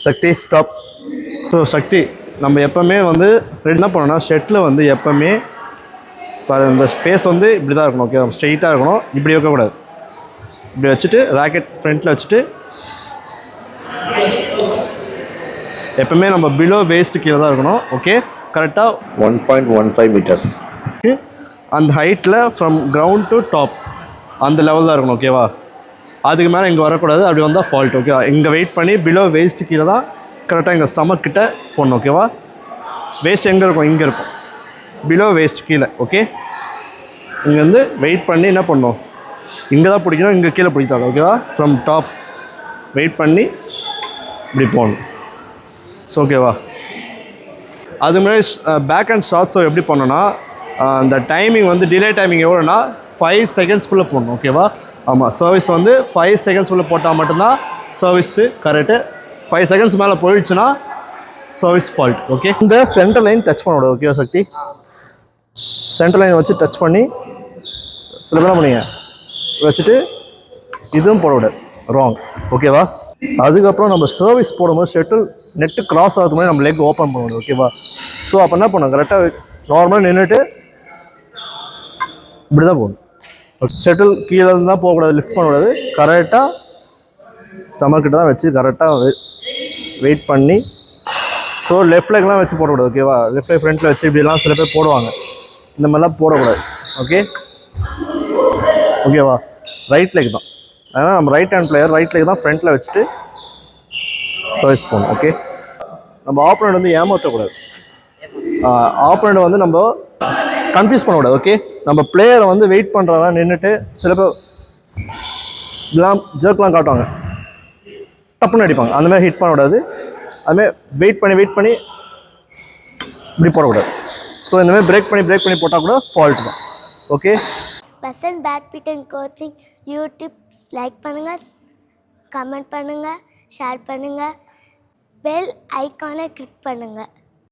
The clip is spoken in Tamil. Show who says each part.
Speaker 1: சக்தி ஸ்டாப். ஸோ சக்தி நம்ம எப்போவுமே வந்து என்ன பண்ணோம்னா ஷெட்டில் வந்து எப்போவுமே இந்த ஃபேஸ் வந்து இப்படி தான் இருக்கணும். ஓகே, ஸ்ட்ரெயிட்டாக இருக்கணும். இப்படி வைக்கக்கூடாது. இப்படி வச்சுட்டு ராக்கெட் ஃப்ரண்ட்டில் வச்சுட்டு எப்போவுமே நம்ம பிலோ வேஸ்ட்டு கீழே தான் இருக்கணும். ஓகே, கரெக்டாக
Speaker 2: 1.15 மீட்டர்ஸ்
Speaker 1: அந்த ஹைட்டில் ஃப்ரம் கிரவுண்ட் டு டாப் அந்த லெவல் தான் இருக்கணும். ஓகேவா, அதுக்கு மேலே இங்கே வரக்கூடாது. அப்படி வந்தால் ஃபால்ட். ஓகேவா, இங்கே வெயிட் பண்ணி பிலோ வேஸ்ட்டு கீழே தான் கரெக்டாக எங்கள் ஸ்டமக் கிட்ட போடணும். ஓகேவா, வேஸ்ட் எங்கே இருக்கும்? இங்கே இருக்கும், பிலோ வேஸ்ட் கீழே. ஓகே, இங்கே வந்து வெயிட் பண்ணி என்ன பண்ணணும்? இங்கே தான் பிடிக்கணும், இங்கே கீழே பிடிக்காது. ஓகேவா, ஃப்ரம் டாப் வெயிட் பண்ணி இப்படி போகணும். ஸோ ஓகேவா, அது மாதிரி பேக் அண்ட் ஷாட்ஸோ எப்படி பண்ணோன்னா அந்த டைமிங் வந்து டிலே டைமிங் எவ்வளோனா 5 செகண்ட்ஸ்குள்ளே போடணும். ஓகேவா, ஆமாம், சர்வீஸ் வந்து 5 செகண்ட்ஸ்குள்ளே போட்டால் மட்டும்தான் சர்வீஸு கரெக்டு. 5 செகண்ட்ஸ் மேலே போயிடுச்சுன்னா சர்வீஸ் ஃபால்ட். ஓகே, இந்த சென்டர் லைன் டச் பண்ணக்கூடாது. ஓகேவா சக்தி, சென்டர் லைன் வச்சு டச் பண்ணி சில பேர் பண்ணிங்க வச்சுட்டு இதுவும் போடக்கூடாது, ராங். ஓகேவா, அதுக்கப்புறம் நம்ம சர்வீஸ் போடும்போது ஷட்டில் நெட்டு கிராஸ் ஆகுது மாதிரி நம்ம லெக் ஓப்பன் பண்ணணும். ஓகேவா, ஸோ அப்போ என்ன பண்ணணும்? கரெக்டாக நார்மலாக நின்றுட்டு இப்படி தான் போகணும். ஷட்டில் கீழே இருந்து தான் போகக்கூடாது, லிஃப்ட் பண்ணக்கூடாது. கரெக்டாக ஸ்டமக் கிட்ட தான் வச்சு கரெக்டாக வெயிட் பண்ணி. ஸோ லெஃப்ட் லெக்லாம் வச்சு போடக்கூடாது. ஓகேவா, லெஃப்ட் லெக் ஃப்ரண்ட்டில் வச்சு இப்படிலாம் சில பேர் போடுவாங்க. இந்த மாதிரிலாம் போடக்கூடாது. ஓகே, ஓகேவா, ரைட் லெக் தான். அதனால் நம்ம right hand player right leg தான் ஃப்ரண்ட்டில் வச்சுட்டு சர்வீஸ் போகணும். ஓகே, நம்ம ஆப்போனண்ட் வந்து ஏமாற்றக்கூடாது. ஆப்போனண்ட் வந்து நம்ம கன்ஃபியூஸ் பண்ணக்கூடாது. ஓகே, நம்ம பிளேயரை வந்து வெயிட் பண்ணுறவங்க நின்றுட்டு சில பேர் இதெல்லாம் ஜர்க்லாம் காட்டுவாங்க, டப்புன்னு அடிப்பாங்க. அந்த மாதிரி ஹிட் பண்ணக்கூடாது. அதுமாதிரி வெயிட் பண்ணி இப்படி போடக்கூடாது. ஸோ இந்தமாதிரி பிரேக் பண்ணி போட்டால் கூட ஃபால்ட் தான். Okay,
Speaker 3: Vasanth badminton coaching YouTube like பண்ணுங்கள், கமெண்ட் பண்ணுங்கள், ஷேர் பண்ணுங்கள், பெல் ஐக்கானை கிளிக் பண்ணுங்கள்.